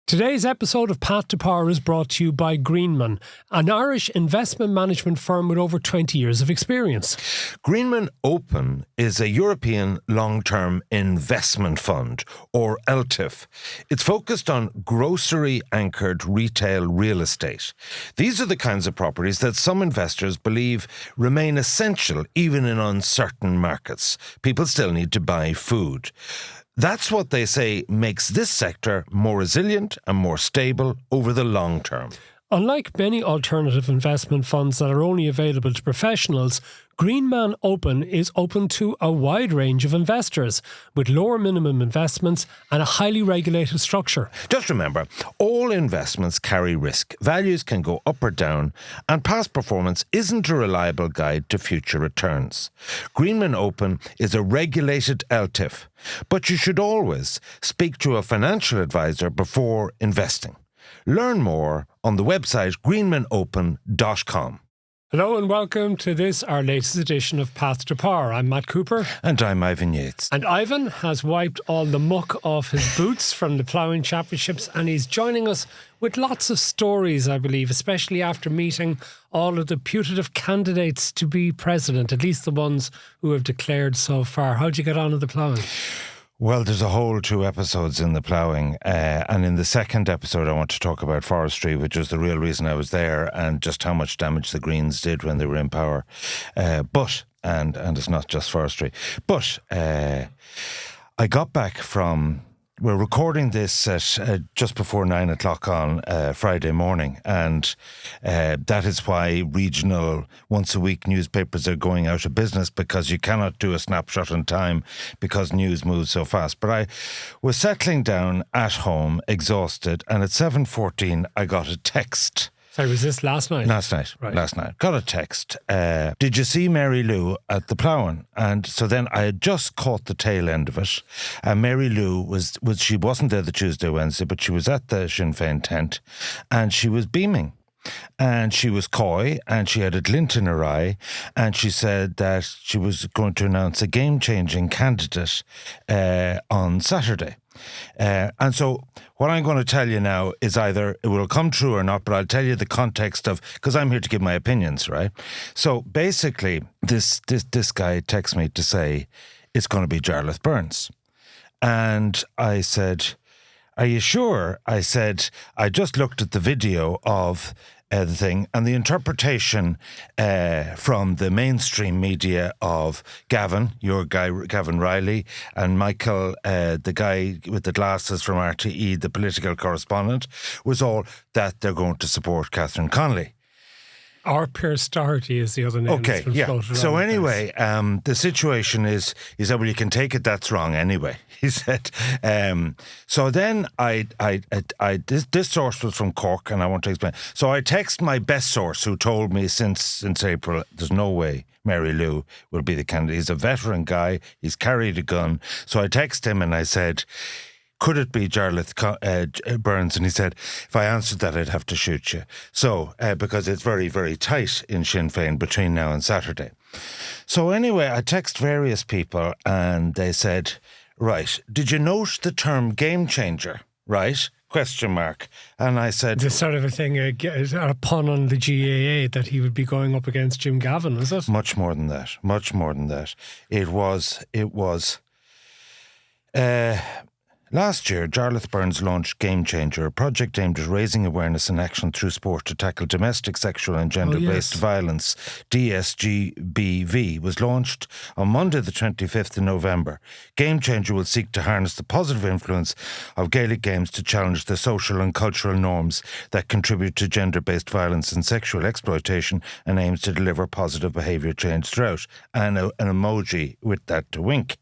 Today's episode of Path to Power is brought to you by Greenman, an Irish investment management firm with over 20 years of experience. Greenman Open is a European long-term investment fund, or LTIF. It's focused on grocery-anchored retail real estate. These are the kinds of properties that some investors believe remain essential even in uncertain markets. People still need to buy food. That's what they say makes this sector more resilient and more stable over the long term. Unlike many alternative investment funds that are only available to professionals, Greenman Open is open to a wide range of investors with lower minimum investments and a highly regulated structure. Just remember, all investments carry risk. Values can go up or down, and past performance isn't a reliable guide to future returns. Greenman Open is a regulated LTIF, but you should always speak to a financial advisor before investing. Learn more on the website greenmanopen.com. Hello and welcome to this, our latest edition of Path to Power. I'm Matt Cooper. And I'm Ivan Yates. And Ivan has wiped all the muck off his boots from the Ploughing Championships, and he's joining us with lots of stories, I believe, especially after meeting all of the putative candidates to be president, at least the ones who have declared so far. How'd you get on with the ploughing? Well, there's a whole 2 episodes in the ploughing, and in the second episode I want to talk about forestry, which was the real reason I was there, and just how much damage the Greens did when they were in power. But it's not just forestry. But I got back from... We're recording this at just before 9 o'clock on Friday morning, and that is why regional once-a-week newspapers are going out of business, because you cannot do a snapshot in time because news moves so fast. But I was settling down at home, exhausted, and at 7:14 I got a text. Sorry, was this last night? Last night. Got a text. Did you see Mary Lou at the ploughing? And so then I had just caught the tail end of it. And Mary Lou she wasn't there the Tuesday, Wednesday, but she was at the Sinn Féin tent, and she was beaming. And she was coy, and she had a glint in her eye, and she said that she was going to announce a game-changing candidate on Saturday. And so what I'm going to tell you now is either it will come true or not, but I'll tell you the context of, because I'm here to give my opinions, right? So basically, this guy texts me to say it's going to be Jarlath Burns. And I said, are you sure? I said, I just looked at the video of the thing, and the interpretation from the mainstream media of Gavin, your guy, Gavin Riley, and Michael, the guy with the glasses from RTE, the political correspondent, was all that they're going to support Catherine Connolly. Our Pierce Doherty is the other name. Okay, yeah. So anyway, the situation is that, well, you can take it that's wrong anyway, he said. So then this source was from Cork, and I want to explain. So I text my best source, who told me since April, there's no way Mary Lou will be the candidate. He's a veteran guy. He's carried a gun. So I text him and I said, could it be Jarlath Burns? And he said, if I answered that, I'd have to shoot you. So, because it's very, very tight in Sinn Féin between now and Saturday. So anyway, I text various people, and they said, right, did you note the term game changer, right? ? And I said... This sort of a thing, a pun on the GAA, that he would be going up against Jim Gavin, was it? Much more than that. It was... Last year, Jarlath Burns launched Game Changer, a project aimed at raising awareness and action through sport to tackle domestic, sexual and gender-based violence. DSGBV was launched on Monday the 25th of November. Game Changer will seek to harness the positive influence of Gaelic games to challenge the social and cultural norms that contribute to gender-based violence and sexual exploitation, and aims to deliver positive behaviour change throughout. And an emoji with that to wink.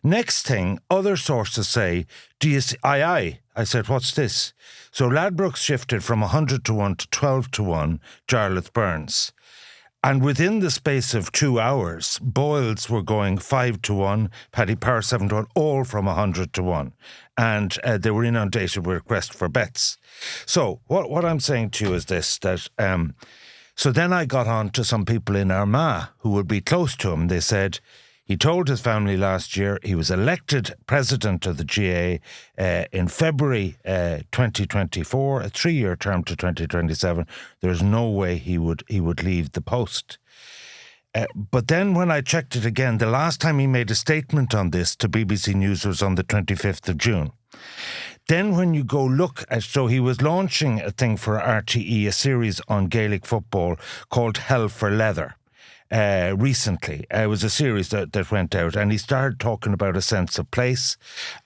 Next thing, other sources say, do you see, I said, what's this? So Ladbrokes shifted from 100 to 1 to 12 to 1, Jarlath Burns. And within the space of 2 hours, Boyles were going 5 to 1, Paddy Power 7 to 1, all from 100 to 1. And they were inundated with requests for bets. So what I'm saying to you is this, that... So then I got on to some people in Armagh who would be close to him. They said... He told his family last year he was elected president of the GAA in February 2024, a 3-year term to 2027. There's no way he would leave the post. But then when I checked it again, the last time he made a statement on this to BBC News was on the 25th of June. Then when you go look at, so he was launching a thing for RTE, a series on Gaelic football called Hell for Leather. Recently. It was a series that went out, and he started talking about a sense of place.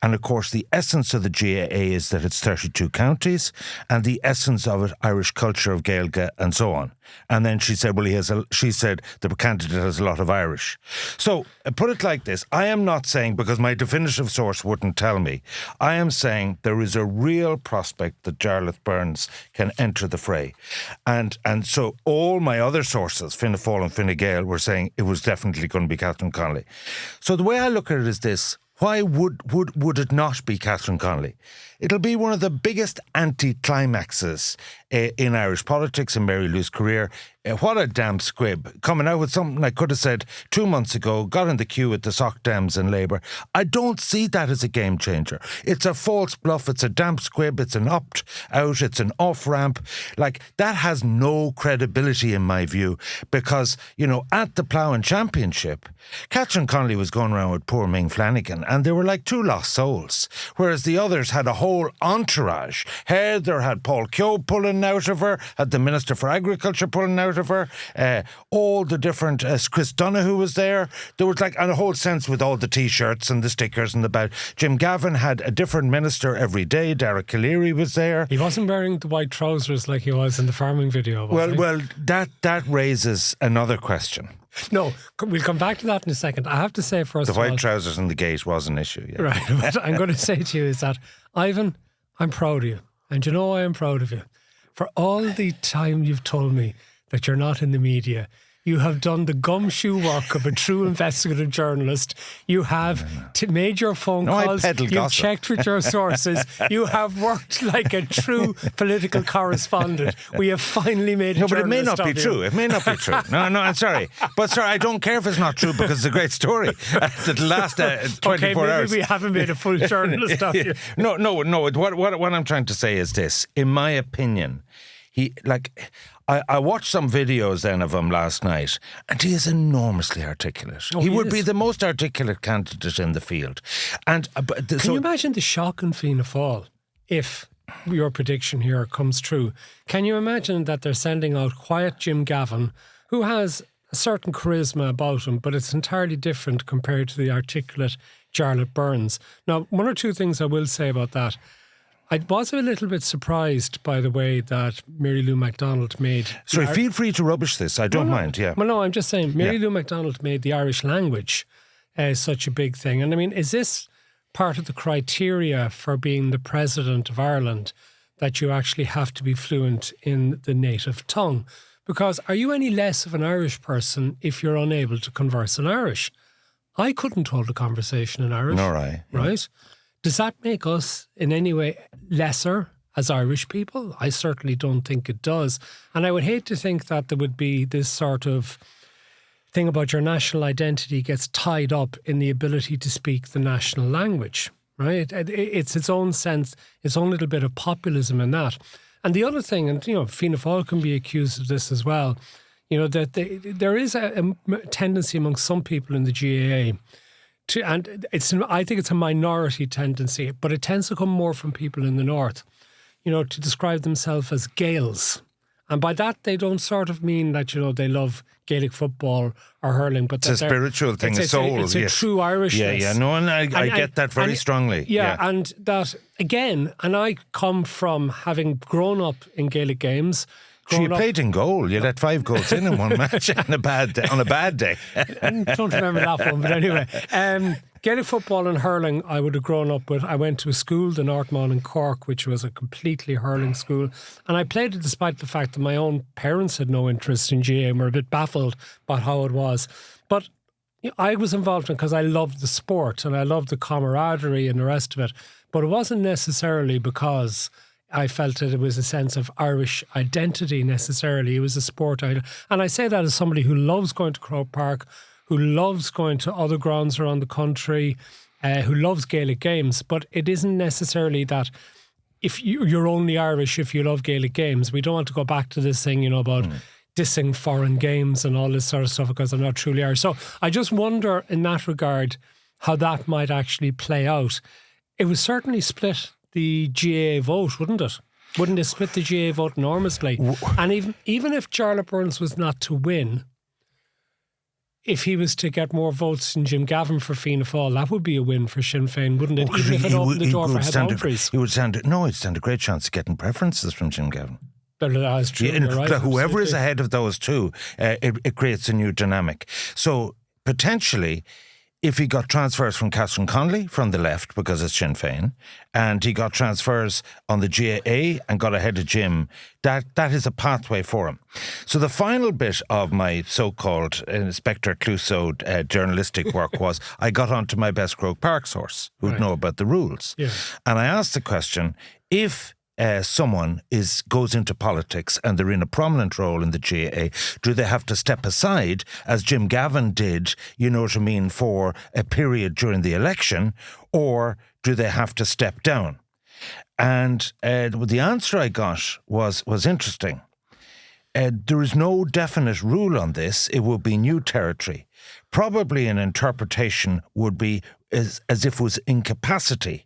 And of course, the essence of the GAA is that it's 32 counties, and the essence of it, Irish culture of Gaeilge, and so on. And then she said, well, she said the candidate has a lot of Irish. So put it like this. I am not saying, because my definitive source wouldn't tell me, I am saying there is a real prospect that Jarlath Burns can enter the fray. And so all my other sources, Fianna Fáil and Fine Gael, were saying it was definitely going to be Catherine Connolly. So the way I look at it is this. Why would it not be Catherine Connolly? It'll be one of the biggest anti-climaxes in Irish politics in Mary Lou's career. What a damn squib. Coming out with something I could have said 2 months ago, got in the queue with the Soc Dems and Labour. I don't see that as a game changer. It's a false bluff. It's a damp squib. It's an opt-out. It's an off-ramp. Like, that has no credibility in my view because, at the Ploughing Championship, Catherine Connolly was going around with poor Ming Flanagan and they were like two lost souls, whereas the others had a whole entourage. Heather had Paul Keogh pulling out of her, had the Minister for Agriculture pulling out of her, all the different, Chris Donoghue was there. There was and a whole sense with all the T-shirts and the stickers and the badge. Jim Gavin had a different minister every day. Derek O'Leary was there. He wasn't wearing the white trousers like he was in the farming video. Well, that raises another question. No, we'll come back to that in a second. I have to say first of all, the white trousers in the gate was an issue. Yeah. Right. What I'm going to say to you is that, Ivan, I'm proud of you. And you know I am proud of you. For all the time you've told me that you're not in the media, you have done the gumshoe work of a true investigative journalist. You have made your phone calls. You've checked with your sources. You have worked like a true political correspondent. We have finally made a journalist. No, but it may not be true. It may not be true. No, I'm sorry. But, sir, I don't care if it's not true because it's a great story. The last 24 okay, maybe hours. We haven't made a full journalist of you. No. What I'm trying to say is this. In my opinion, I watched some videos then of him last night, and he is enormously articulate. He would be the most articulate candidate in the field. And Can you imagine the shock in Fianna Fáil if your prediction here comes true? Can you imagine that they're sending out quiet Jim Gavin, who has a certain charisma about him, but it's entirely different compared to the articulate Jarlath Burns? Now, one or two things I will say about that. I was a little bit surprised by the way that Mary Lou MacDonald made... Sorry, feel free to rubbish this. I don't mind, yeah. Well, no, I'm just saying, Mary Lou MacDonald made the Irish language such a big thing. And I mean, is this part of the criteria for being the president of Ireland, that you actually have to be fluent in the native tongue? Because are you any less of an Irish person if you're unable to converse in Irish? I couldn't hold a conversation in Irish. Nor I. Right? Does that make us in any way lesser as Irish people? I certainly don't think it does. And I would hate to think that there would be this sort of thing about your national identity gets tied up in the ability to speak the national language, right? It's its own sense, its own little bit of populism in that. And the other thing, and Fianna Fáil can be accused of this as well, that there is a tendency among some people in the GAA I think it's a minority tendency, but it tends to come more from people in the north, to describe themselves as Gaels. And by that, they don't sort of mean that, they love Gaelic football or hurling. But it's a spiritual thing, a soul. It's a true Irishness. Yeah. No, and I get that very strongly. Yeah, and that, again, and I come from having grown up in Gaelic games. So you played in goal. You let 5 goals in one match on a bad day. I don't remember that one, but anyway. Gaelic football and hurling I would have grown up with. I went to a school, the Northmount in Cork, which was a completely hurling school. And I played it despite the fact that my own parents had no interest in GAA and were a bit baffled about how it was. But I was involved in it because I loved the sport and I loved the camaraderie and the rest of it. But it wasn't necessarily because I felt that it was a sense of Irish identity necessarily. It was a sport. And I say that as somebody who loves going to Croke Park, who loves going to other grounds around the country, who loves Gaelic games, but it isn't necessarily that if you're only Irish if you love Gaelic games. We don't want to go back to this thing, about dissing foreign games and all this sort of stuff because they're not truly Irish. So I just wonder in that regard how that might actually play out. It would certainly split the GAA vote, wouldn't it? Wouldn't it split the GAA vote enormously? And even if Jarlath Burns was not to win, if he was to get more votes than Jim Gavin for Fianna Fáil, that would be a win for Sinn Féin, wouldn't it? Even if it opened the door for Heather Humphreys. He'd stand a great chance of getting preferences from Jim Gavin. That's true. You're right, whoever is ahead of those two, it creates a new dynamic. So potentially, if he got transfers from Catherine Connolly from the left because it's Sinn Féin, and he got transfers on the GAA and got ahead of Jim, that is a pathway for him. So the final bit of my so-called Inspector Clouseau journalistic work was I got onto my best Croke Park source who'd know about the rules. Yeah. And I asked the question, if someone goes into politics and they're in a prominent role in the GAA, do they have to step aside, as Jim Gavin did, for a period during the election, or do they have to step down? And the answer I got was interesting. There is no definite rule on this. It will be new territory. Probably an interpretation would be as if it was incapacity.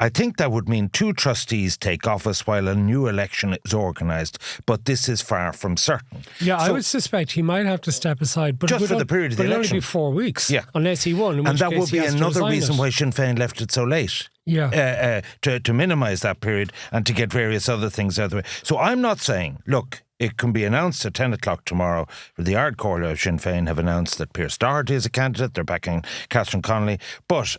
I think that would mean 2 trustees take office while a new election is organised, but this is far from certain. Yeah, I would suspect he might have to step aside, but just for the period of the election. But it would only be 4 weeks, unless he won. And that would be another reason why Sinn Féin left it so late. Yeah, to minimise that period and to get various other things out of the way. So I'm not saying, look, it can be announced at 10 o'clock tomorrow. The hardcore of Sinn Féin have announced that Pierce Doherty is a candidate. They're backing Catherine Connolly. But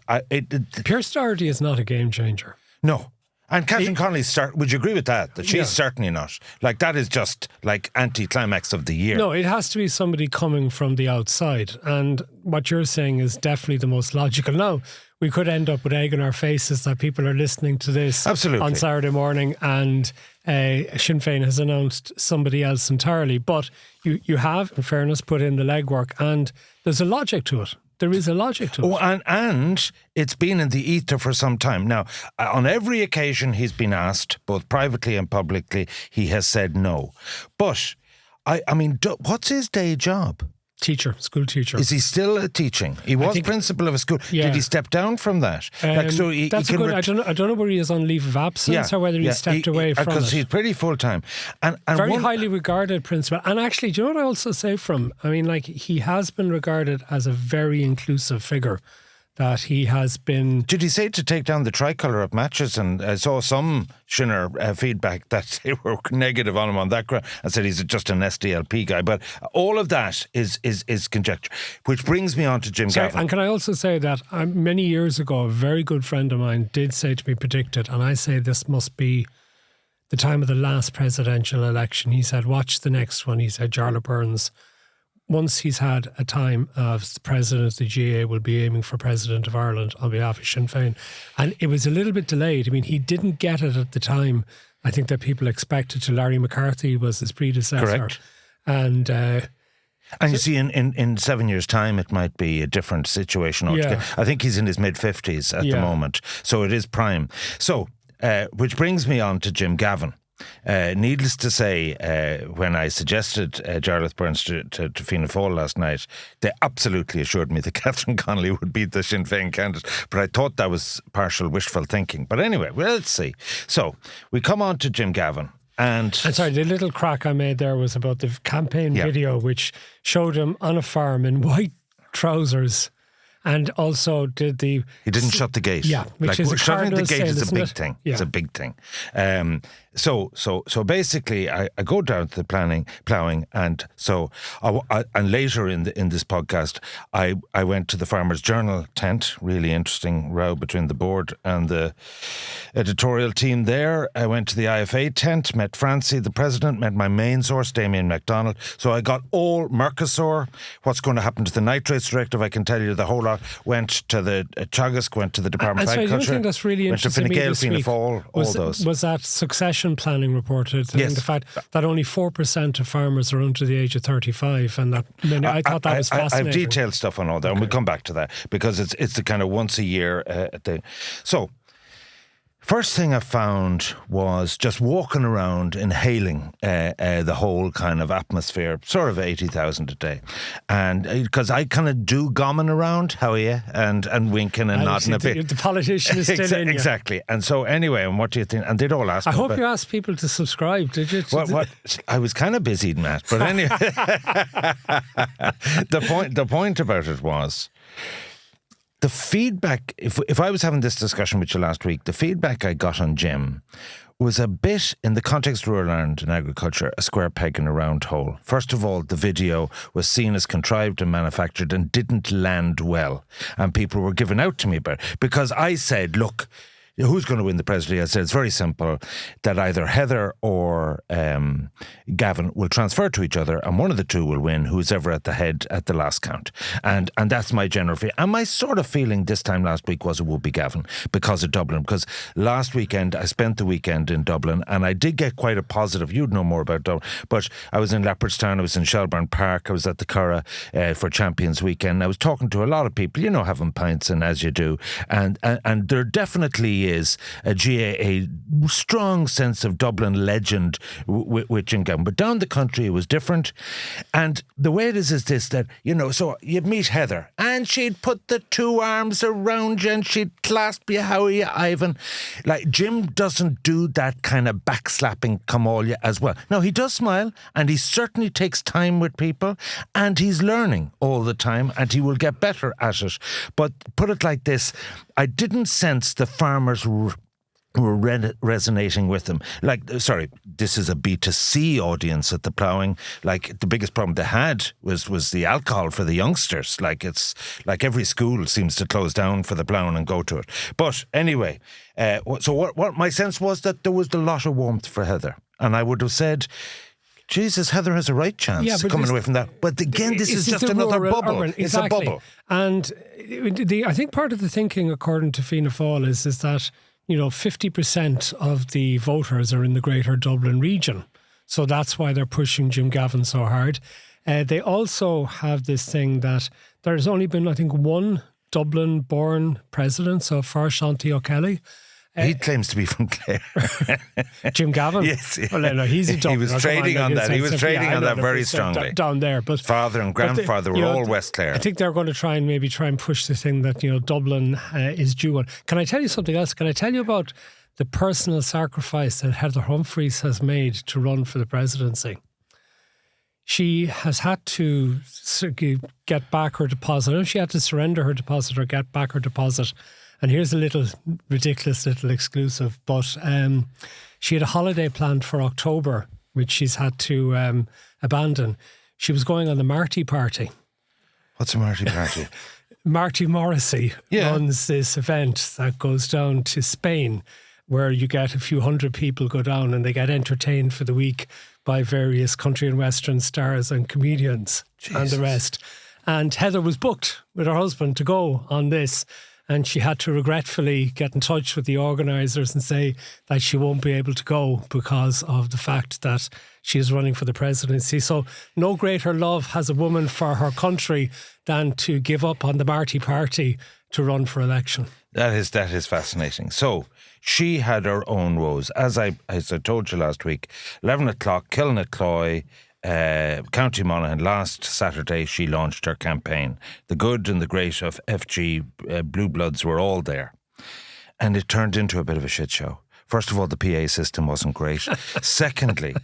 Pierce Doherty is not a game changer. No. And Catherine Connolly, would you agree with that? That she's certainly not. Like, that is just like anti-climax of the year. No, it has to be somebody coming from the outside. And what you're saying is definitely the most logical. Now, we could end up with egg in our faces that people are listening to this on Saturday morning and Sinn Féin has announced somebody else entirely. But you have, in fairness, put in the legwork and there's a logic to it. There is a logic to it. Oh, and it's been in the ether for some time. Now, on every occasion he's been asked, both privately and publicly, he has said no. But, I mean, what's his day job? Teacher, school teacher. Is he still teaching? He was principal of a school. Yeah. Did he step down from that? That's good. I don't know whether he is on leave of absence or whether he stepped away from it. Because he's pretty full-time. And very highly regarded principal. And actually, do you know what I also say from? I mean, like, he has been regarded as a very inclusive figure. That he has been... Did he say to take down the tricolour at matches? And I saw some Shinner feedback that they were negative on him on that ground and said he's just an SDLP guy. But all of that is conjecture. Which brings me on to Jim Gavin. And can I also say that many years ago, a very good friend of mine did say to me, predicted, and I say this must be the time of the last presidential election. He said, watch the next one. He said, Jarlath Burns, once he's had a time as the president of the GAA, will be aiming for president of Ireland on behalf of Sinn Féin. And it was a little bit delayed. I mean, he didn't get it at the time. I think that people expected to. Larry McCarthy was his predecessor. Correct. And you see, in 7 years' time, it might be a different situation altogether. I think he's in his mid-50s at the moment. So it is prime. So, which brings me on to Jim Gavin. Needless to say, when I suggested Jarlath Burns to Fianna Fáil last night, they absolutely assured me that Catherine Connolly would be the Sinn Féin candidate. But I thought that was partial wishful thinking. But anyway, well, let's see. So we come on to Jim Gavin. And sorry, the little crack I made there was about the campaign video, which showed him on a farm in white trousers. And also did the... He didn't shut the gate. Yeah, which is a shutting the gate is a big thing. Yeah. It's a big thing. So basically, I go down to the ploughing, and so and later in this podcast, I went to the Farmers Journal tent. Really interesting row between the board and the editorial team there. I went to the IFA tent, met Francie, the president, met my main source, Damien MacDonald. So I got all Mercosur, what's going to happen to the nitrates directive. I can tell you the whole lot. went to the Teagasc, went to the Department of I Agriculture. don't think that's really went to interesting. Fine Gael, Fianna Fáil, all those. Was that succession planning reported? Yes. The fact that only 4% of farmers are under the age of 35, and that I thought that was fascinating. I have detailed stuff on all that, and we'll come back to that because it's the kind of once a year thing. So, first thing I found was just walking around inhaling the whole kind of atmosphere, sort of 80,000 a day. And because I kind of do gomming around, how are you? And winking and nodding a bit. The politician is still in you. Exactly. And so anyway, and what do you think? And they'd all ask me. I hope you asked people to subscribe, did you? What? I was kind of busy, Matt. But anyway, the point about it was, the feedback, if I was having this discussion with you last week, the feedback I got on Jim was a bit, in the context of rural Ireland and agriculture, a square peg in a round hole. First of all, the video was seen as contrived and manufactured and didn't land well. And people were giving out to me about it. Because I said, look, who's going to win the presidency? I said, it's very simple, that either Heather or Gavin will transfer to each other and one of the two will win, who's ever at the head at the last count. And that's my general feeling. And my sort of feeling this time last week was it would be Gavin because of Dublin. Because last weekend, I spent the weekend in Dublin and I did get quite a positive, you'd know more about Dublin, but I was in Leopardstown, I was in Shelburne Park, I was at the Curragh for Champions Weekend. I was talking to a lot of people, having pints and as you do. And there definitely is a strong sense of Dublin legend with Jim Gavin. But down the country, it was different. And the way it is this, that, so you'd meet Heather and she'd put the two arms around you and she'd clasp you, how are you, Ivan? Like, Jim doesn't do that kind of backslapping come all you as well. No, he does smile and he certainly takes time with people and he's learning all the time and he will get better at it. But put it like this, I didn't sense the farmers were resonating with them. This is a B2C audience at the Ploughing. Like, the biggest problem they had was the alcohol for the youngsters. Like, it's like every school seems to close down for the Ploughing and go to it. But anyway, so what my sense was that there was a lot of warmth for Heather. And I would have said, Jesus, Heather has a right chance coming away from that. But again, this is just another bubble. Exactly. It's a bubble. And I think part of the thinking, according to Fianna Fáil, is that 50% of the voters are in the greater Dublin region. So that's why they're pushing Jim Gavin so hard. They also have this thing that there's only been, I think, one Dublin-born president, so far, Shanti O'Kelly. He claims to be from Clare. Jim Gavin? Yes. Well, no, he's a He was trading on that. He was trading on that very strongly. Down there. But father and grandfather were all West Clare. I think they're going to try and push the thing that, Dublin is due on. Can I tell you something else? Can I tell you about the personal sacrifice that Heather Humphreys has made to run for the presidency? She has had to get back her deposit. I know she had to surrender her deposit or get back her deposit. And here's a little ridiculous little exclusive, but she had a holiday planned for October, which she's had to abandon. She was going on the Marty Party. What's a Marty Party? Marty Morrissey runs this event that goes down to Spain, where you get a few hundred people go down and they get entertained for the week by various country and western stars and comedians and the rest. And Heather was booked with her husband to go on this. And she had to regretfully get in touch with the organisers and say that she won't be able to go because of the fact that she is running for the presidency. So no greater love has a woman for her country than to give up on the Marty Party to run for election. That is fascinating. So she had her own woes. As I told you last week, 11 o'clock, Kilnacloy, County Monaghan, last Saturday she launched her campaign. The good and the great of FG Blue Bloods were all there. And it turned into a bit of a shit show. First of all, the PA system wasn't great. Secondly,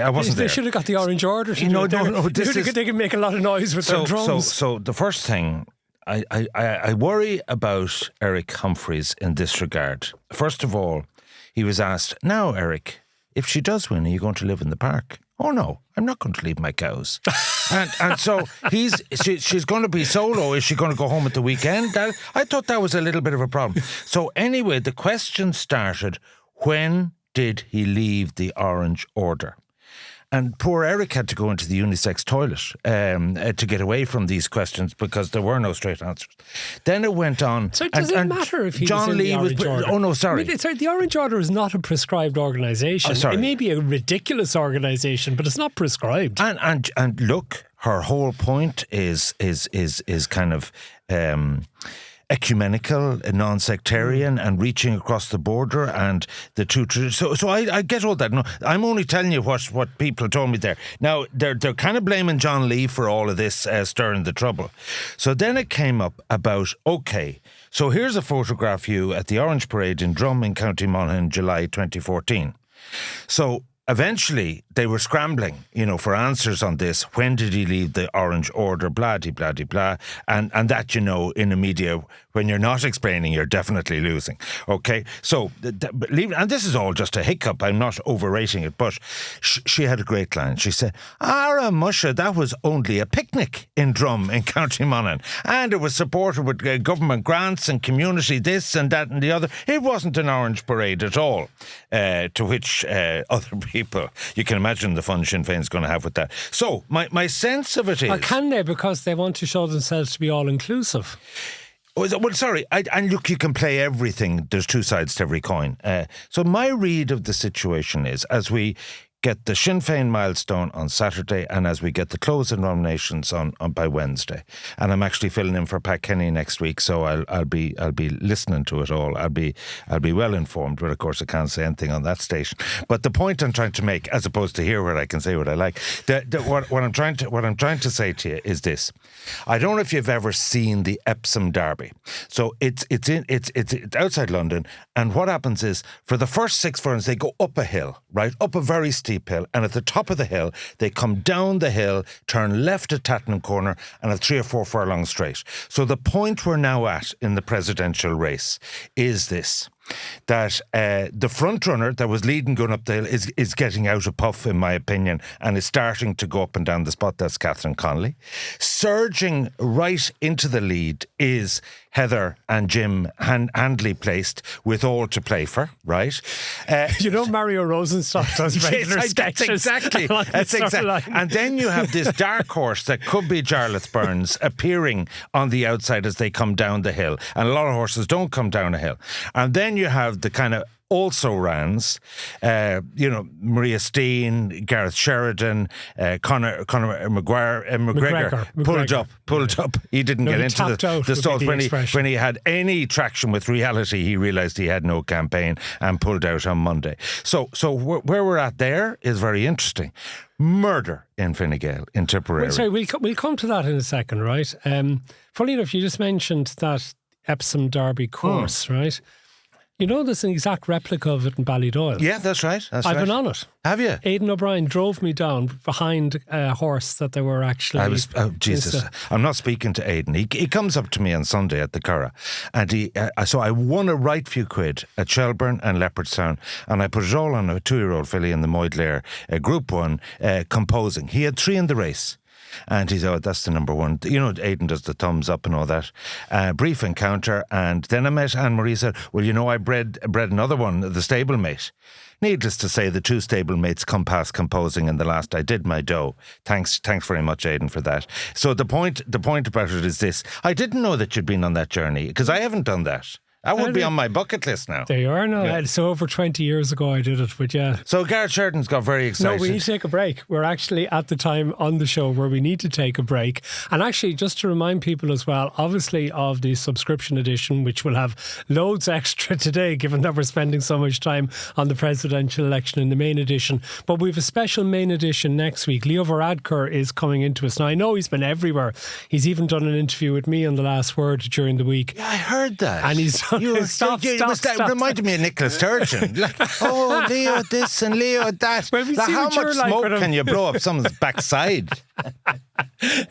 I wasn't there. They should have got the Orange Order to No, they can make a lot of noise with their drums. So the first thing, I worry about Eric Humphreys in this regard. First of all, he was asked, now, Eric, if she does win, are you going to live in the park? Oh no, I'm not going to leave my cows. and so she's going to be solo. Is she going to go home at the weekend? I thought that was a little bit of a problem. So anyway, the question started, when did he leave the Orange Order? And poor Eric had to go into the unisex toilet to get away from these questions because there were no straight answers. Then it went on. So does it matter if he John was in Lee the Orange Order? Oh no, sorry. I mean, the Orange Order is not a prescribed organisation. Sorry. It may be a ridiculous organisation, but it's not prescribed. And look, her whole point is kind of ecumenical, non-sectarian, and reaching across the border, and the two. So I get all that. No, I'm only telling you what people told me there. Now they're kind of blaming John Lee for all of this stirring the trouble. So then it came up about, okay, so here's a photograph of you at the Orange Parade in Drum in County Monaghan in July 2014. So eventually, they were scrambling, for answers on this. When did he leave the Orange Order? Blah, de, blah, de, blah. And that, in the media, when you're not explaining, you're definitely losing. Okay? So, and this is all just a hiccup. I'm not overrating it. But she had a great line. She said, Áras musha, that was only a picnic in Drum in County Monaghan. And it was supported with government grants and community this and that and the other. It wasn't an Orange Parade at all. To which other people, you can imagine the fun Sinn Féin's going to have with that. So, my sense of it is... Or can they? Because they want to show themselves to be all-inclusive. Well, sorry, and look, you can play everything. There's two sides to every coin. So my read of the situation is, as we get the Sinn Féin milestone on Saturday, and as we get the closing nominations on by Wednesday, and I'm actually filling in for Pat Kenny next week, so I'll be listening to it all. I'll be well informed, but of course I can't say anything on that station. But the point I'm trying to make, as opposed to here where I can say what I like, what I'm trying to say to you is this: I don't know if you've ever seen the Epsom Derby. So it's outside London, and what happens is, for the first 6 furlongs they go up a hill, right, up a very steep hill, and at the top of the hill they come down the hill, turn left at Tattenham Corner, and have 3 or 4 furlongs straight. So the point we're now at in the presidential race is this: that the front runner that was leading going up the hill is getting out of puff, in my opinion, and is starting to go up and down the spot. That's Catherine Connolly. Surging right into the lead is Heather and Jim Handley, placed with all to play for, right? Mario Rosenstock does regular sketches. Exactly. That's exactly. And then you have this dark horse that could be Jarlath Burns appearing on the outside as they come down the hill. And a lot of horses don't come down a hill. And then you have the kind of also rans, Maria Steen, Gareth Sheridan, Conor McGregor pulled up. He didn't get into the stalls. When he had any traction with reality, he realised he had no campaign and pulled out on Monday. So where we're at there is very interesting. Murder in Fine Gael, in Tipperary. Sorry, we'll come to that in a second, right? Funny enough, you just mentioned that Epsom Derby course, right? There's an exact replica of it in Ballydoyle. Yeah, that's right. I've been on it. Have you? Aidan O'Brien drove me down behind a horse that they were actually... Jesus. I'm not speaking to Aidan. He comes up to me on Sunday at the Curragh, and so I won a right few quid at Shelburne and Leopardstown, and I put it all on a 2-year-old filly in the Moydlair Group 1 composing. He had 3 in the race. And he said, that's the number one. Aidan does the thumbs up and all that. Brief encounter. And then I met Anne-Marie, said, well, I bred another one, the stablemate. Needless to say, the 2 stablemates come past composing in the last. I did my dough. Thanks very much, Aidan, for that. So the point about it is this: I didn't know that you'd been on that journey, because I haven't done that. That would be on my bucket list now. There you are now. Yeah. So over 20 years ago I did it, but yeah. So Gareth Sheridan's got very excited. No, we need to take a break. We're actually at the time on the show where we need to take a break. And actually, just to remind people as well, obviously, of the subscription edition, which will have loads extra today, given that we're spending so much time on the presidential election in the main edition. But we have a special main edition next week. Leo Varadkar is coming into us. Now, I know he's been everywhere. He's even done an interview with me on The Last Word during the week. Yeah, I heard that. And he's Stop. Reminded me of Nicola Sturgeon. Leo this and Leo that. Well, how much smoke can you blow up someone's backside?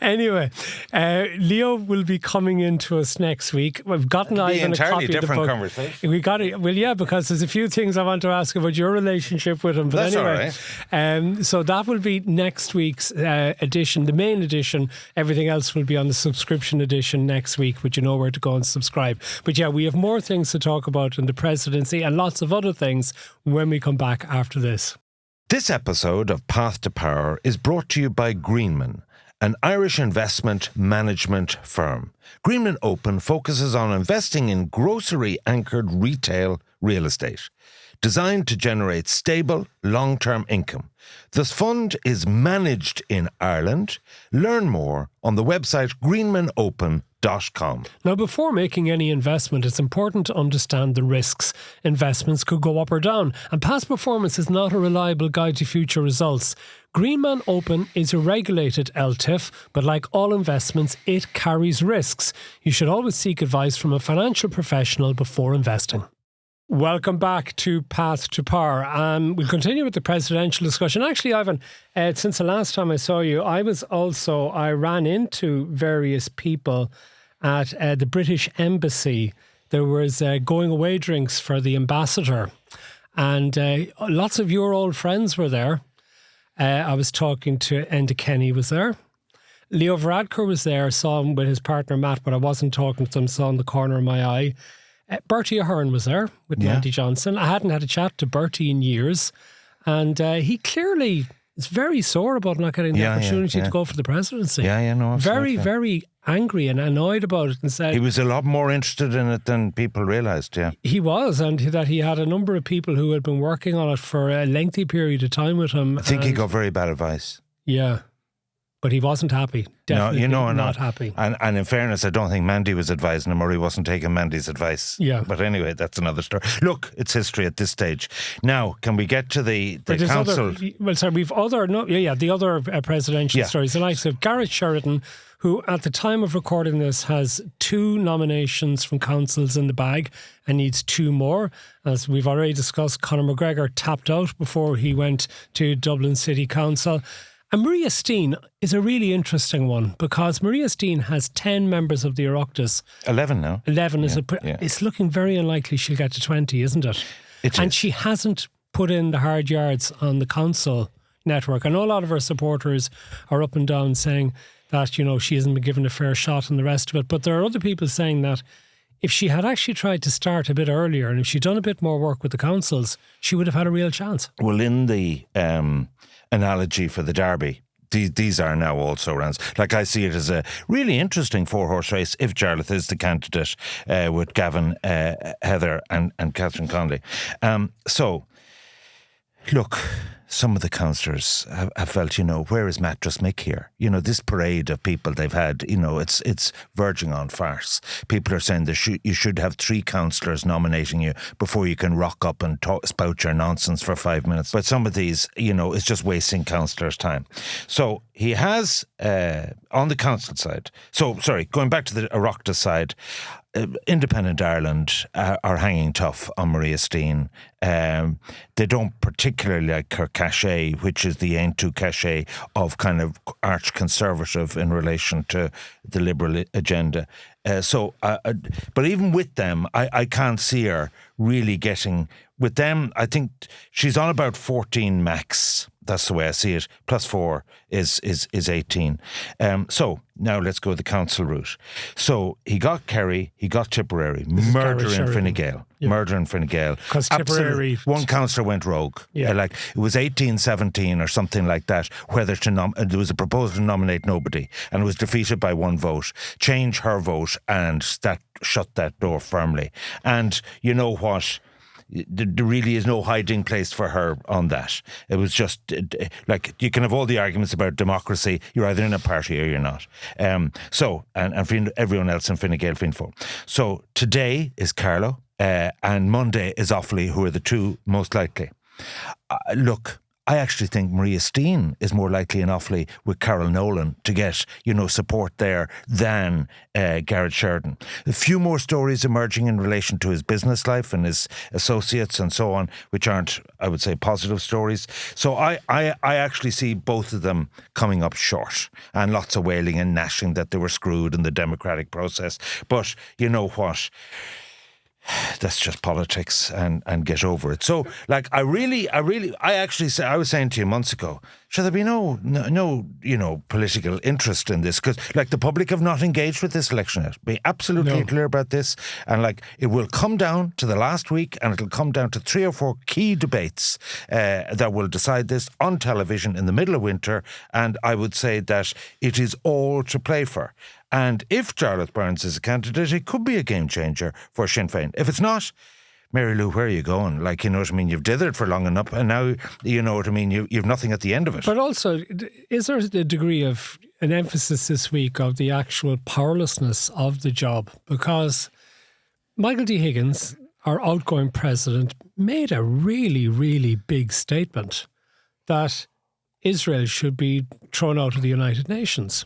Anyway, Leo will be coming into us next week. We've gotten Ivan a copy of the book. Conversation. We got it. Well, yeah, because there's a few things I want to ask about your relationship with him. But that's anyway, all right. So that will be next week's edition, the main edition. Everything else will be on the subscription edition next week, which you know where to go and subscribe. But yeah, we have more things to talk about in the presidency and lots of other things when we come back after this. This episode of Path to Power is brought to you by Greenman, an Irish investment management firm. Greenman Open focuses on investing in grocery-anchored retail real estate, designed to generate stable, long-term income. This fund is managed in Ireland. Learn more on the website greenmanopen.com. Now, before making any investment, it's important to understand the risks. Investments could go up or down, and past performance is not a reliable guide to future results. Greenman Open is a regulated LTIF, but like all investments, it carries risks. You should always seek advice from a financial professional before investing. Welcome back to Path to Power. We'll continue with the presidential discussion. Actually, Ivan, since the last time I saw you, I ran into various people at the British Embassy. There was going away drinks for the ambassador, and lots of your old friends were there. I was talking to Enda Kenny was there. Leo Varadkar was there. I saw him with his partner Matt, but I wasn't talking to him, saw in the corner of my eye. Bertie Ahern was there with Mandy Johnson. I hadn't had a chat to Bertie in years, and he clearly is very sore about not getting the opportunity to go for the presidency. No, absolutely. Very, very angry and annoyed about it, and said he was a lot more interested in it than people realised. He was, and that he had a number of people who had been working on it for a lengthy period of time with him. I think he got very bad advice. Yeah. But he wasn't happy. Definitely not happy. And in fairness, I don't think Mandy was advising him, or he wasn't taking Mandy's advice. Yeah. But anyway, that's another story. Look, it's history at this stage. Now, can we get to the council? The other presidential stories. The likes of Gareth Sheridan, who at the time of recording this has 2 nominations from councils in the bag and needs 2 more. As we've already discussed, Conor McGregor tapped out before he went to Dublin City Council. And Maria Steen is a really interesting one, because Maria Steen has 10 members of the Oireachtas. 11 now. 11 is it's looking very unlikely she'll get to 20, isn't it? She hasn't put in the hard yards on the council network. I know a lot of her supporters are up and down saying that, she hasn't been given a fair shot and the rest of it. But there are other people saying that if she had actually tried to start a bit earlier, and if she'd done a bit more work with the councils, she would have had a real chance. Well, in the analogy for the Derby, these are now also rounds. Like, I see it as a really interesting 4-horse race if Jarlath is the candidate with Gavin, Heather and Catherine Connolly. So, look, some of the councillors have felt, where is Mattress Mick here? This parade of people they've had, it's verging on farce. People are saying you should have 3 councillors nominating you before you can rock up and spout your nonsense for 5 minutes. But some of these, it's just wasting councillors' time. So he has, on the council side, going back to the Oireachtas side, Independent Ireland are hanging tough on Maria Steen. They don't particularly like her cachet, which is the Aintu cachet of kind of arch-conservative in relation to the Liberal agenda. But even with them, I can't see her really getting... With them, I think she's on about 14 max. That's the way I see it. Plus 4 is 18. So now let's go the council route. So he got Kerry, he got Tipperary, murder in Fine Gael. Yeah. Murder in Fine Gael. Because Tipperary... One councillor went rogue. Yeah. It was 18-17 or something like that, whether to there was a proposal to nominate nobody, and it was defeated by 1 vote. Change her vote, and that shut that door firmly. And you know what? There really is no hiding place for her on that. It was just you can have all the arguments about democracy. You're either in a party or you're not. And everyone else in Fine Gael, Fianna Fáil. So today is Carlow, and Monday is Offaly, who are the 2 most likely. Look, I actually think Maria Steen is more likely in Offaly with Carol Nolan to get, support there than Gareth Sheridan. A few more stories emerging in relation to his business life and his associates and so on, which aren't, I would say, positive stories. So I actually see both of them coming up short, and lots of wailing and gnashing that they were screwed in the democratic process. But you know what? that's just politics and get over it. So, like, I was saying to you months ago, should there be no, political interest in this? Because, like, the public have not engaged with this election yet. Be absolutely clear about this. And, like, it will come down to the last week, and it'll come down to 3 or 4 key debates that will decide this on television in the middle of winter. And I would say that it is all to play for. And if Jarlath Burns is a candidate, it could be a game changer for Sinn Féin. If it's not, Mary Lou, where are you going? Like, you know what I mean? You've dithered for long enough, and now, you know what I mean, you've nothing at the end of it. But also, is there a degree of an emphasis this week of the actual powerlessness of the job? Because Michael D. Higgins, our outgoing president, made a really, really big statement that Israel should be thrown out of the United Nations.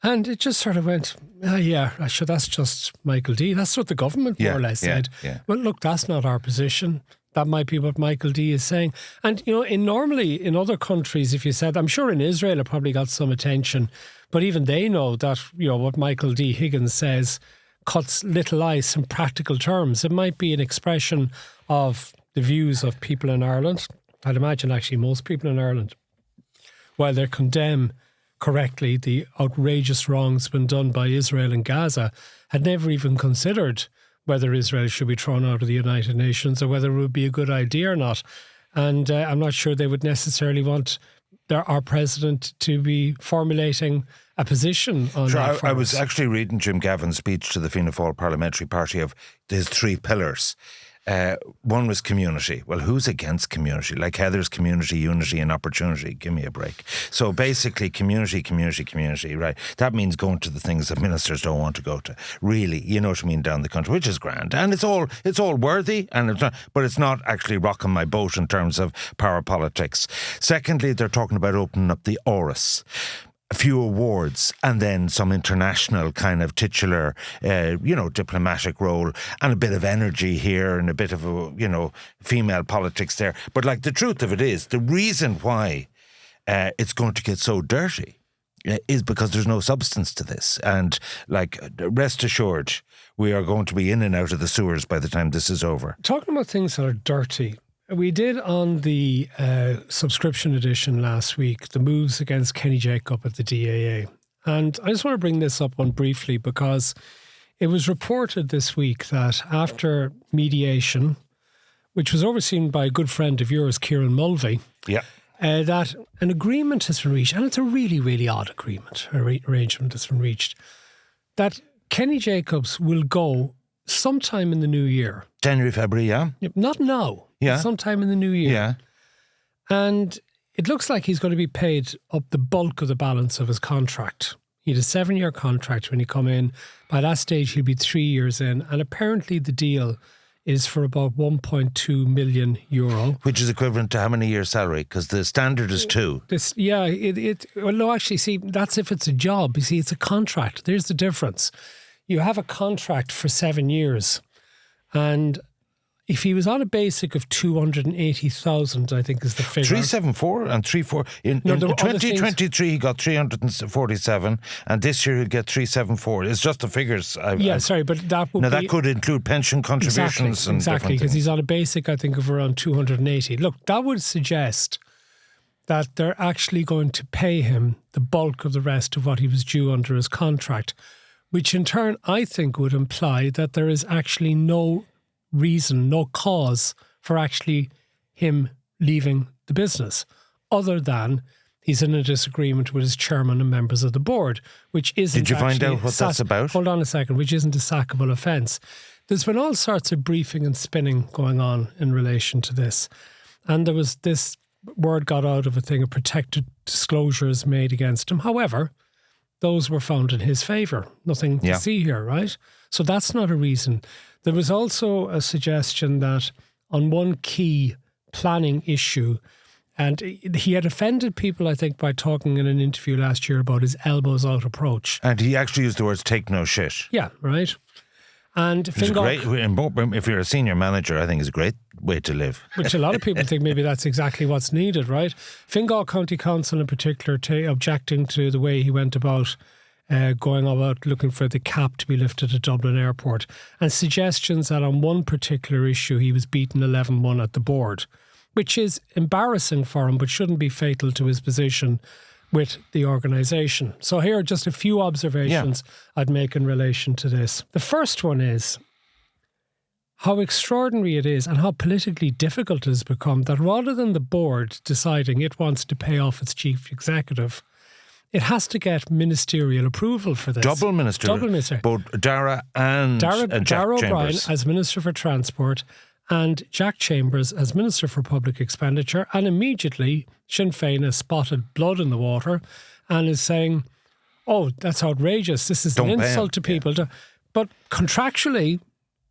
And it just sort of went, sure, that's just Michael D. That's what the government more or less said. Yeah. Well, look, that's not our position. That might be what Michael D. is saying. And, normally in other countries, if you said, I'm sure in Israel it probably got some attention, but even they know that, what Michael D. Higgins says cuts little ice in practical terms. It might be an expression of the views of people in Ireland. I'd imagine actually most people in Ireland, while they condemn correctly the outrageous wrongs been done by Israel in Gaza, had never even considered whether Israel should be thrown out of the United Nations or whether it would be a good idea or not. And I'm not sure they would necessarily want our president to be formulating a position on that. I was actually reading Jim Gavin's speech to the Fianna Fáil Parliamentary Party of his 3 pillars. One was community. Well, who's against community? Like Heather's community, unity and opportunity. Give me a break. So basically community, right? That means going to the things that ministers don't want to go to. Really, you know what I mean, down the country, which is grand. And it's all worthy, and it's not, but it's not actually rocking my boat in terms of power politics. Secondly, they're talking about opening up the Áras. A few awards and then some international kind of titular, diplomatic role and a bit of energy here and a bit of, female politics there. But like the truth of it is, the reason why it's going to get so dirty is because there's no substance to this. And like, rest assured, we are going to be in and out of the sewers by the time this is over. Talking about things that are dirty, we did on the subscription edition last week, the moves against Kenny Jacob at the DAA. And I just want to bring this up one briefly because it was reported this week that after mediation, which was overseen by a good friend of yours, Kieran Mulvey, that an agreement has been reached, and it's a really, really odd agreement, arrangement that's been reached, that Kenny Jacobs will go sometime in the new year. January, February, yeah? Not now. Yeah. Sometime in the new year. Yeah. And it looks like he's going to be paid up the bulk of the balance of his contract. He had a 7-year contract when he come in. By that stage, he'll be 3 years in. And apparently the deal is for about €1.2 million. Which is equivalent to how many years' salary? Because the standard is 2. Well, no, actually, see, that's if it's a job. You see, it's a contract. There's the difference. You have a contract for 7 years. And if he was on a basic of 280,000, I think is the figure. 374 and 34. In 2023, he got 347, and this year he'll get 374. It's just the figures. But that would that could include pension contributions exactly, because he's on a basic, I think, of around 280. Look, that would suggest that they're actually going to pay him the bulk of the rest of what he was due under his contract, which in turn, I think, would imply that there is actually no reason, no cause for actually him leaving the business, other than he's in a disagreement with his chairman and members of the board, which isn't. Did you find out what that's about? Hold on a second, which isn't a sackable offence. There's been all sorts of briefing and spinning going on in relation to this. And there was this word got out of a thing of protected disclosures made against him. However, those were found in his favour. Nothing to see here, right? So that's not a reason. There was also a suggestion that on one key planning issue, and he had offended people, I think, by talking in an interview last year about his elbows out approach. And he actually used the words "take no shit." Yeah, right. And if you're a senior manager, I think it's a great way to live. Which a lot of people think maybe that's exactly what's needed, right? Fingal County Council in particular objecting to the way he went about going about looking for the cap to be lifted at Dublin Airport, and suggestions that on one particular issue he was beaten 11-1 at the board, which is embarrassing for him but shouldn't be fatal to his position with the organisation. So here are just a few observations I'd make in relation to this. The first one is how extraordinary it is and how politically difficult it has become that rather than the board deciding it wants to pay off its chief executive, it has to get ministerial approval for this. Double ministerial. Both Dara and Jack O'Brien Chambers as Minister for Transport and Jack Chambers as Minister for Public Expenditure. And immediately Sinn Féin has spotted blood in the water and is saying, oh, that's outrageous. This is an insult to people. But contractually,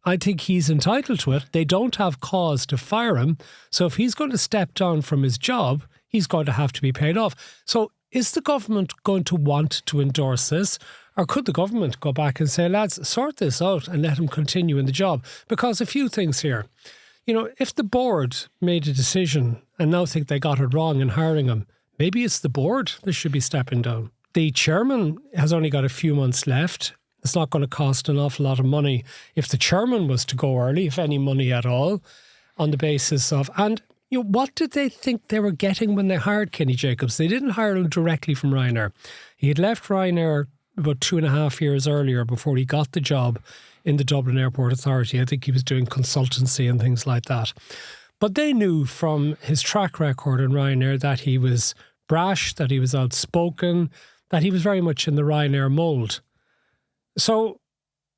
I think he's entitled to it. They don't have cause to fire him. So if he's going to step down from his job, he's going to have to be paid off. So is the government going to want to endorse this? Or could the government go back and say, lads, sort this out and let him continue in the job? Because a few things here. You know, if the board made a decision and now think they got it wrong in hiring him, maybe it's the board that should be stepping down. The chairman has only got a few months left. It's not going to cost an awful lot of money if the chairman was to go early, if any money at all, on the basis of... And you know, what did they think they were getting when they hired Kenny Jacobs? They didn't hire him directly from Ryanair. He had left Ryanair about 2.5 years earlier before he got the job in the Dublin Airport Authority. I think he was doing consultancy and things like that. But they knew from his track record in Ryanair that he was brash, that he was outspoken, that he was very much in the Ryanair mould. So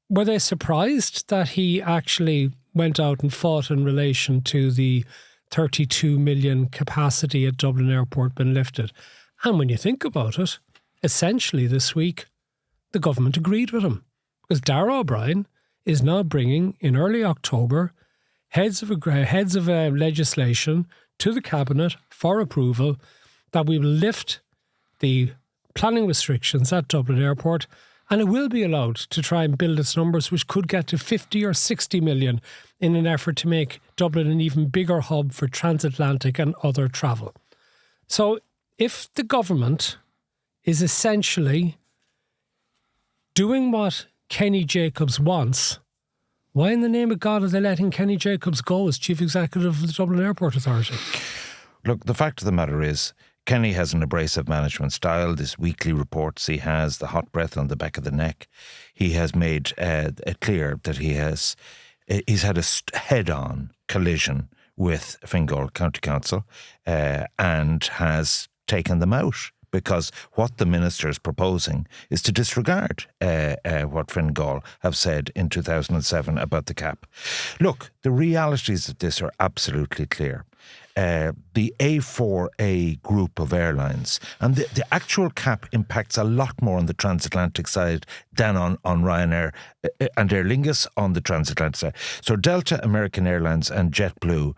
were they surprised that he actually went out and fought in relation to the 32 million capacity at Dublin Airport being lifted? And when you think about it, essentially this week, the government agreed with him, because Darragh O'Brien is now bringing in early October heads of legislation to the Cabinet for approval that we will lift the planning restrictions at Dublin Airport, and it will be allowed to try and build its numbers, which could get to 50 or 60 million in an effort to make Dublin an even bigger hub for transatlantic and other travel. So if the government is essentially doing what Kenny Jacobs wants, why in the name of God are they letting Kenny Jacobs go as Chief Executive of the Dublin Airport Authority? Look, the fact of the matter is, Kenny has an abrasive management style. This weekly reports he has the hot breath on the back of the neck. He has made it clear that he's had a head-on collision with Fingal County Council and has taken them out, because what the minister is proposing is to disregard what Fingal have said in 2007 about the cap. Look, the realities of this are absolutely clear. The A4A group of airlines, and the actual cap impacts a lot more on the transatlantic side than on Ryanair and Aer Lingus on the transatlantic side. So Delta, American Airlines and JetBlue,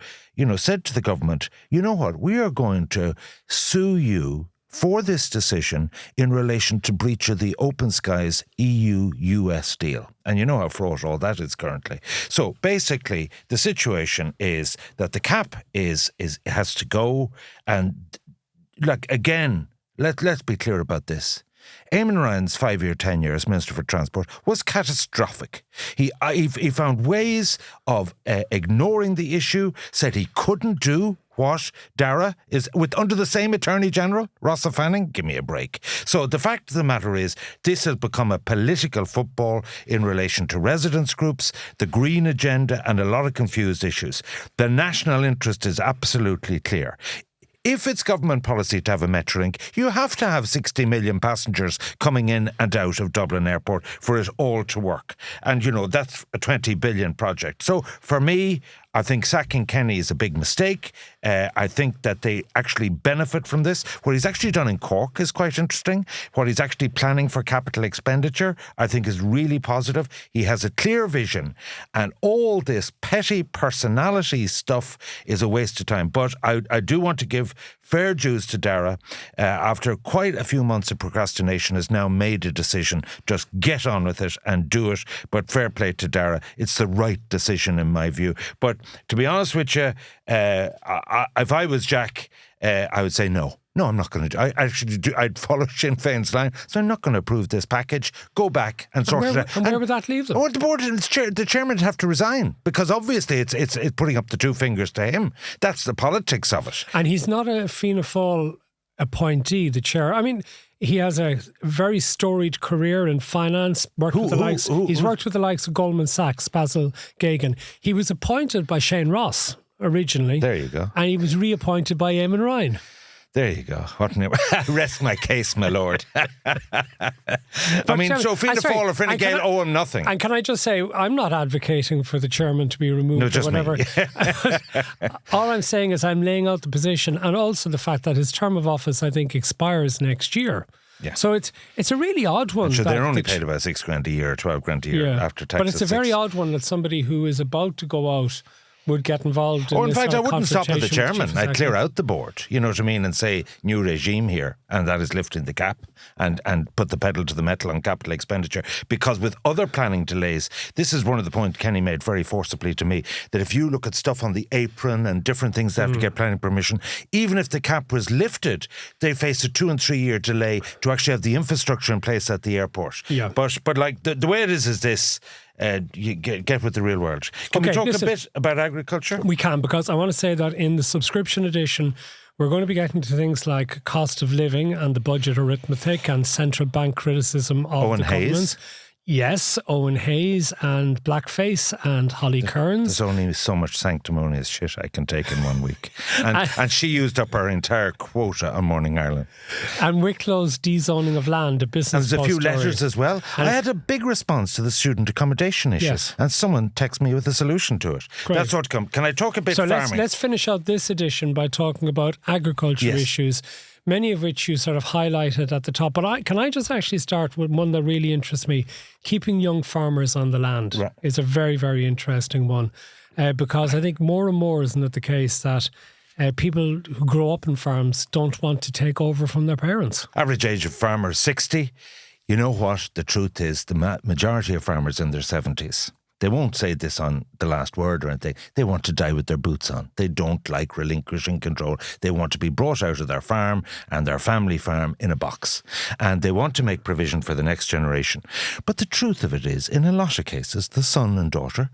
said to the government, you know what, we are going to sue you for this decision in relation to breach of the Open Skies EU-US deal. And you know how fraught all that is currently. So basically, the situation is that the cap has to go. And again, let's be clear about this. Eamon Ryan's 5-year tenure as Minister for Transport was catastrophic. He found ways of ignoring the issue, said he couldn't do what Darragh is under the same Attorney General, Rossa Fanning. Give me a break. So the fact of the matter is, this has become a political football in relation to residents groups, the green agenda, and a lot of confused issues. The national interest is absolutely clear. If it's government policy to have a Metrolink, you have to have 60 million passengers coming in and out of Dublin Airport for it all to work. And, that's a 20 billion project. So for me, I think sacking Kenny is a big mistake. I think that they actually benefit from this. What he's actually done in Cork is quite interesting. What he's actually planning for capital expenditure, I think, is really positive. He has a clear vision, and all this petty personality stuff is a waste of time. But I do want to give fair dues to Darragh. After quite a few months of procrastination, has now made a decision. Just get on with it and do it. But fair play to Darragh. It's the right decision in my view. But to be honest with you, if I was Jack, I would say no. no, I'm not going to. I'd follow Sinn Féin's line, so I'm not going to approve this package. Go back and sort it out. And where would that leave them? Oh, the board, the chairman would have to resign because obviously it's putting up the two fingers to him. That's the politics of it. And he's not a Fianna Fáil appointee, the chair. I mean, he has a very storied career in finance. He's worked with the likes of Goldman Sachs, Basil Gagan. He was appointed by Shane Ross originally. There you go. And he was reappointed by Eamon Ryan. There you go. Rest my case, my lord. I mean, so Fianna Fáil or Fine Gael owe him nothing. And can I just say, I'm not advocating for the chairman to be removed or whatever. All I'm saying is I'm laying out the position and also the fact that his term of office, I think, expires next year. Yeah. So it's a really odd one. So they're only paid about $6,000 a year or $12,000 a year after taxes. But it's a very odd one that somebody who is about to go out would get involved in in fact, I wouldn't stop at the chairman. I'd clear out the board, you know what I mean, and say new regime here, and that is lifting the cap and put the pedal to the metal on capital expenditure. Because with other planning delays, this is one of the points Kenny made very forcibly to me, that if you look at stuff on the apron and different things that have to get planning permission, even if the cap was lifted, they face a 2 and 3 year delay to actually have the infrastructure in place at the airport. Yeah. But like the way it is this. You get with the real world. Can we talk a bit about agriculture? We can, because I want to say that in the subscription edition, we're going to be getting to things like cost of living and the budget arithmetic and central bank criticism of the government. Yes, Owen Hayes and Blackface and Holly Kearns. There's only so much sanctimonious shit I can take in 1 week. And she used up her entire quota on Morning Ireland. And Wicklow's dezoning of land, a business. And there's a few letters as well. And I had a big response to the student accommodation issues. Yes. And someone texted me with a solution to it. Great. That's what come. Can I talk a bit farming? So let's finish out this edition by talking about agriculture issues, many of which you sort of highlighted at the top. But can I just actually start with one that really interests me? Keeping young farmers on the land is a very, very interesting one because I think more and more, isn't it the case that people who grow up in farms don't want to take over from their parents? Average age of farmers 60. You know what? The truth is the majority of farmers in their 70s. They won't say this on The Last Word or anything. They want to die with their boots on. They don't like relinquishing control. They want to be brought out of their farm and their family farm in a box. And they want to make provision for the next generation. But the truth of it is, in a lot of cases, the son and daughter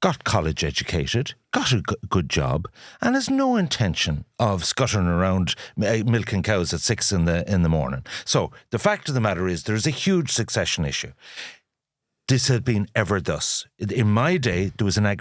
got college educated, got a good job, and has no intention of scuttering around milking cows at 6 in the morning. So the fact of the matter is there is a huge succession issue. This had been ever thus. In my day, there was an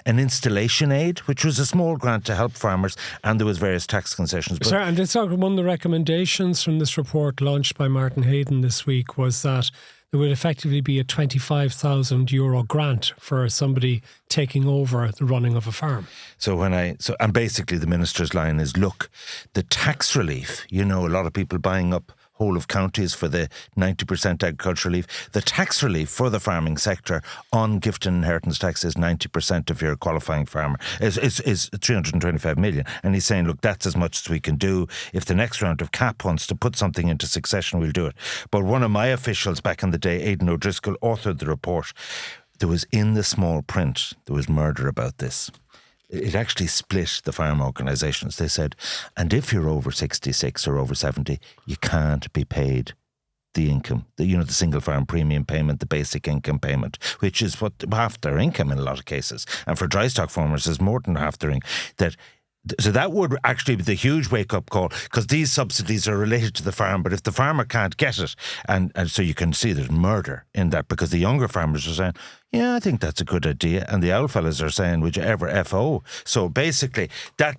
installation aid, which was a small grant to help farmers, and there was various tax concessions. But and it's one of the recommendations from this report launched by Martin Hayden this week was that there would effectively be a €25,000 grant for somebody taking over the running of a farm. And basically the minister's line is, look, the tax relief, a lot of people buying up whole of counties for the 90% agricultural relief. The tax relief for the farming sector on gift and inheritance tax is 90% if you're a qualifying farmer, is 325 million. And he's saying, look, that's as much as we can do. If the next round of CAP wants to put something into succession, we'll do it. But one of my officials back in the day, Aidan O'Driscoll, authored the report. There was in the small print, there was murder about this. It actually split the farm organisations. They said, and if you're over 66 or over 70, you can't be paid the income, the single farm premium payment, the basic income payment, which is what half their income in a lot of cases. And for dry stock farmers, is more than half their income. So that would actually be the huge wake-up call, because these subsidies are related to the farm, but if the farmer can't get it, and so you can see there's murder in that, because the younger farmers are saying, yeah, I think that's a good idea, and the old fellas are saying, whichever FO. So basically,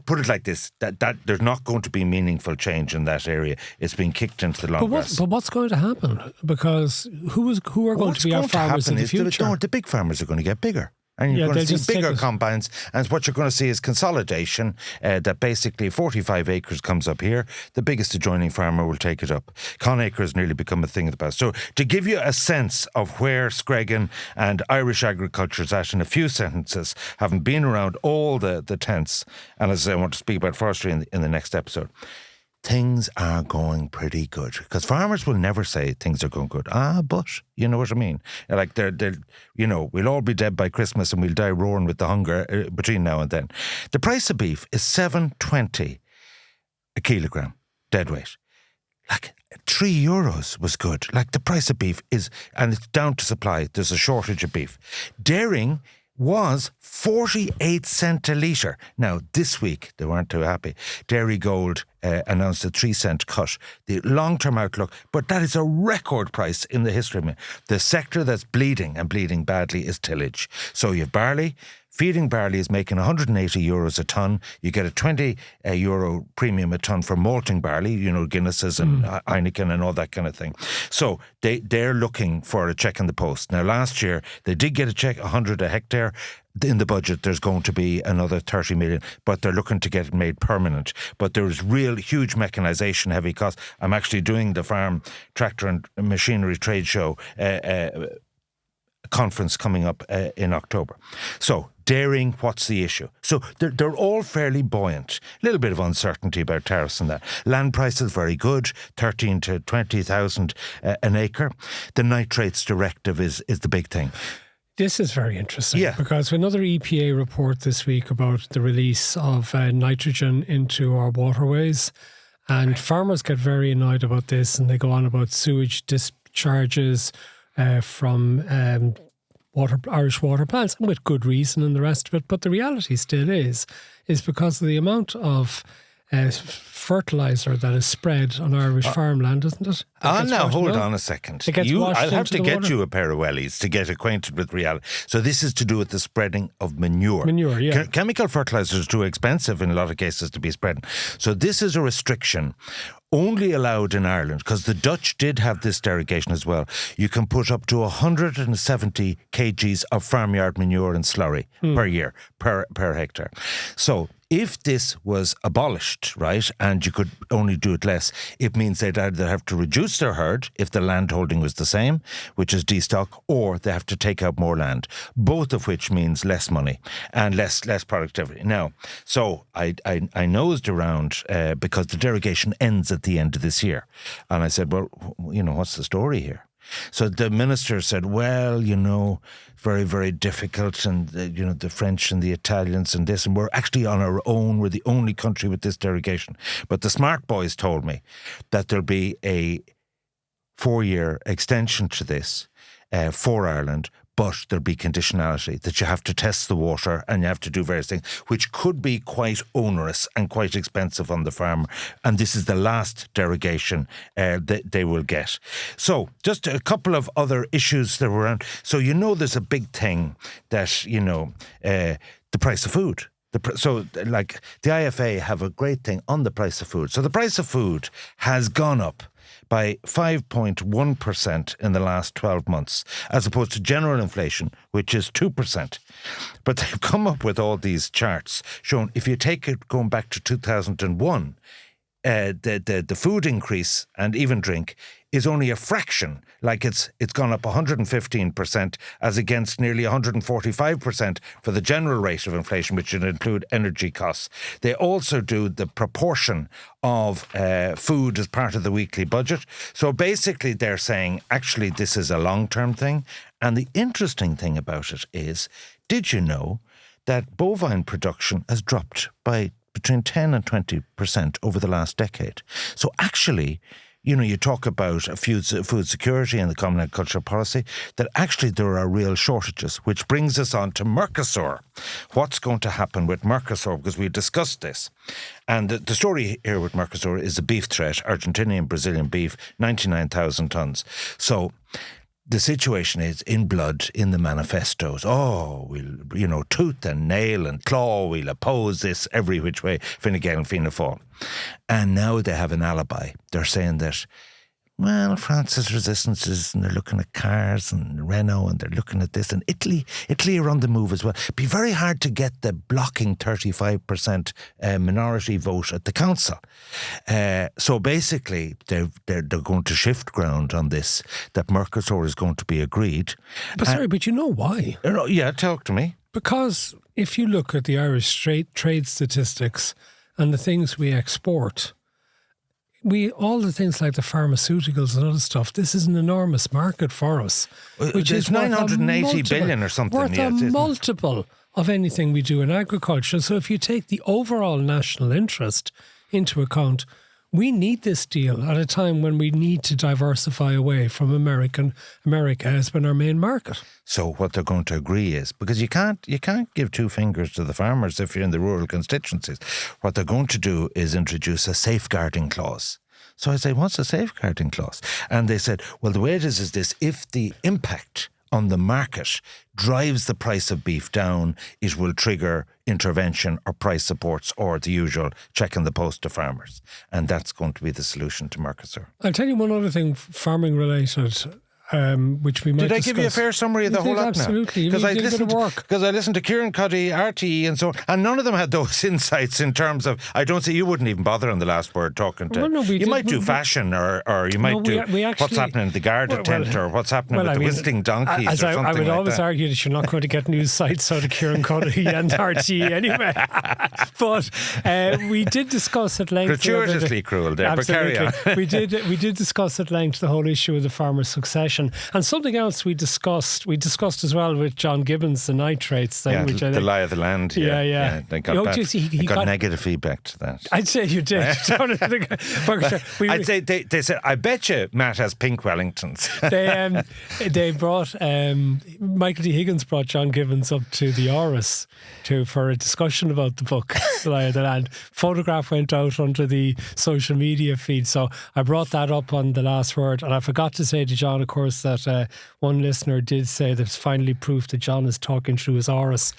put it like this, that there's not going to be meaningful change in that area. It's been kicked into the long grass. But what's going to happen? Because who are going to be our farmers in the future? The big farmers are going to get bigger. And you're going to see bigger combines. And what you're going to see is consolidation, that basically 45 acres comes up here. The biggest adjoining farmer will take it up. Con acre has nearly become a thing of the past. So to give you a sense of where Screggan and Irish agriculture is at in a few sentences, having been around all the tents, and as I want to speak about forestry in the next episode, things are going pretty good, because farmers will never say things are going good. But you know what I mean? Like we'll all be dead by Christmas and we'll die roaring with the hunger between now and then. The price of beef is $7.20 a kilogram. deadweight. Like €3 was good. Like the price of beef is, and it's down to supply. There's a shortage of beef. Dairying was 48 cent a litre. Now, this week, they weren't too happy. Dairy Gold announced a 3 cent cut. The long-term outlook, but that is a record price in the history of it. The sector that's bleeding and bleeding badly is tillage. So you have barley. Feeding barley is making €180 a tonne. You get a €20 premium a tonne for malting barley, Guinnesses and Heineken and all that kind of thing. So they're looking for a check in the post. Now, last year, they did get a check, 100 a hectare. In the budget, there's going to be another 30 million, but they're looking to get it made permanent. But there's real huge mechanisation, heavy costs. I'm actually doing the Farm Tractor and Machinery Trade Show conference coming up in October. So, dairying, what's the issue? So they're all fairly buoyant. A little bit of uncertainty about tariffs and that. Land prices very good, 13 to 20,000 an acre. The nitrates directive is the big thing. This is very interesting because another EPA report this week about the release of nitrogen into our waterways, and farmers get very annoyed about this, and they go on about sewage discharges from Irish water plants, and with good reason and the rest of it. But the reality still is because of the amount of fertiliser that is spread on Irish farmland, isn't it? Now, hold on a second. I'll have to get you a pair of wellies to get acquainted with reality. So this is to do with the spreading of manure. Manure, yeah. Chemical fertilisers are too expensive in a lot of cases to be spreading. So this is a restriction only allowed in Ireland, because the Dutch did have this derogation as well. You can put up to 170 kgs of farmyard manure and slurry per year, per hectare. So if this was abolished, right, and you could only do it less, it means they'd either have to reduce their herd if the land holding was the same, which is destock, or they have to take out more land, both of which means less money and less productivity. Now, so I nosed around because the derogation ends at the end of this year. And I said, well, what's the story here? So the minister said, well, very, very difficult, and the French and the Italians and this, and we're actually on our own. We're the only country with this derogation. But the smart boys told me that there'll be a 4-year extension to this for Ireland, but there'll be conditionality that you have to test the water and you have to do various things, which could be quite onerous and quite expensive on the farmer. And this is the last derogation that they will get. So just a couple of other issues that were around. So there's a big thing that, the price of food. So, like, the IFA have a great thing on the price of food. So the price of food has gone up by 5.1% in the last 12 months, as opposed to general inflation, which is 2%. But they've come up with all these charts showing, if you take it going back to 2001, the food increase and even drink is only a fraction. Like it's gone up 115% as against nearly 145% for the general rate of inflation, which would include energy costs. They also do the proportion of food as part of the weekly budget. So basically they're saying, actually, this is a long-term thing. And the interesting thing about it is, did you know that bovine production has dropped by between 10 and 20% over the last decade? So actually, you talk about food security and the Common Agricultural Policy, that actually there are real shortages, which brings us on to Mercosur. What's going to happen with Mercosur? Because we discussed this. And the story here with Mercosur is a beef threat, Argentinian, Brazilian beef, 99,000 tonnes. So the situation is in blood in the manifestos. Oh, we'll, tooth and nail and claw, we'll oppose this every which way, Fine Gael and Fianna Fáil. And now they have an alibi. They're saying that, well, France's resistances, and they're looking at cars and Renault, and they're looking at this, and Italy are on the move as well. It'd be very hard to get the blocking 35% minority vote at the council. So basically, they're going to shift ground on this, that Mercosur is going to be agreed. But you know why? Yeah, talk to me. Because if you look at the Irish trade statistics and the things we export, all the things like the pharmaceuticals and other stuff, this is an enormous market for us. Which is 980 billion or something. Worth a multiple of anything we do in agriculture. So if you take the overall national interest into account, we need this deal at a time when we need to diversify away from America has been our main market. So what they're going to agree is, because you can't give two fingers to the farmers if you're in the rural constituencies. What they're going to do is introduce a safeguarding clause. So I say, what's a safeguarding clause? And they said, well, the way it is this: if the impact on the market drives the price of beef down, it will trigger intervention or price supports or the usual check in the post to farmers. And that's going to be the solution to Mercosur. I'll tell you one other thing, farming related, which we might Did I discuss. give you a fair summary of the whole lot now? Absolutely. Because I did a bit of work. Because I listened to Kieran Cuddy, RTE and so on, and none of them had those insights in terms of, I don't say you wouldn't even bother on the last word talking to, Well, no, we you did- might do we- fashion or you might do we actually- what's happening in the Garda tent or what's happening with the whistling donkeys or as something I would like always that. argue that you're not going to get news sites out of Kieran Cuddy and RTE anyway. But we did discuss at length... Gratuitously cruel there, but carry on. we did discuss at length the whole issue of the farmer succession. And something else we discussed as well with John Gibbons, the nitrates thing. Yeah, which I the think, lie of the land. Yeah. They got, he got negative feedback to that. I'd say you did. I'd say they said, I bet you Matt has pink Wellingtons. They brought Michael D. Higgins brought John Gibbons up to the Áras for a discussion about the book, The Lie of the Land. Photograph went out onto the social media feed, so I brought that up on the last word. And I forgot to say to John, of course, that one listener did say that it's finally proof that John is talking through his Áras.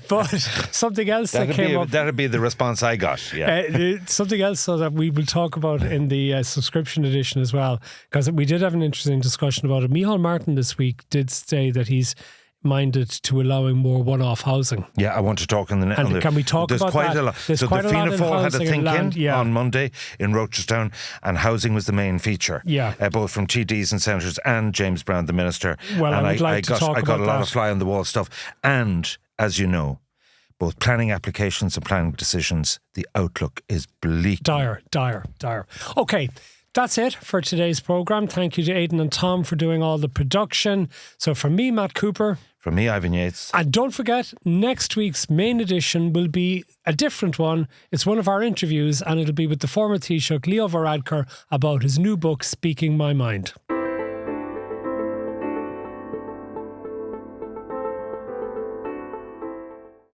But something else that came up. That'd be the response I got. Yeah. Something else so that we will talk about in the subscription edition as well, because we did have an interesting discussion about it. Micheál Martin this week did say that he's minded to allowing more one-off housing. Yeah, I want to talk on the net. And can we talk about quite that? A lot. There's so quite the a lot Fianna in Fáil had a housing and think land, on Monday in Rochestown, and housing was the main feature. Yeah. Both from TDs and senators and James Brown, the minister. Well, and I would like to talk I got about a lot that. of fly on the wall stuff. And as you know, both planning applications and planning decisions, the outlook is bleak. Dire. Okay. That's it for today's programme. Thank you to Aidan and Tom for doing all the production. So from me, Matt Cooper. From me, Ivan Yates. And don't forget, next week's main edition will be a different one. It's one of our interviews, and it'll be with the former Taoiseach, Leo Varadkar, about his new book, Speaking My Mind.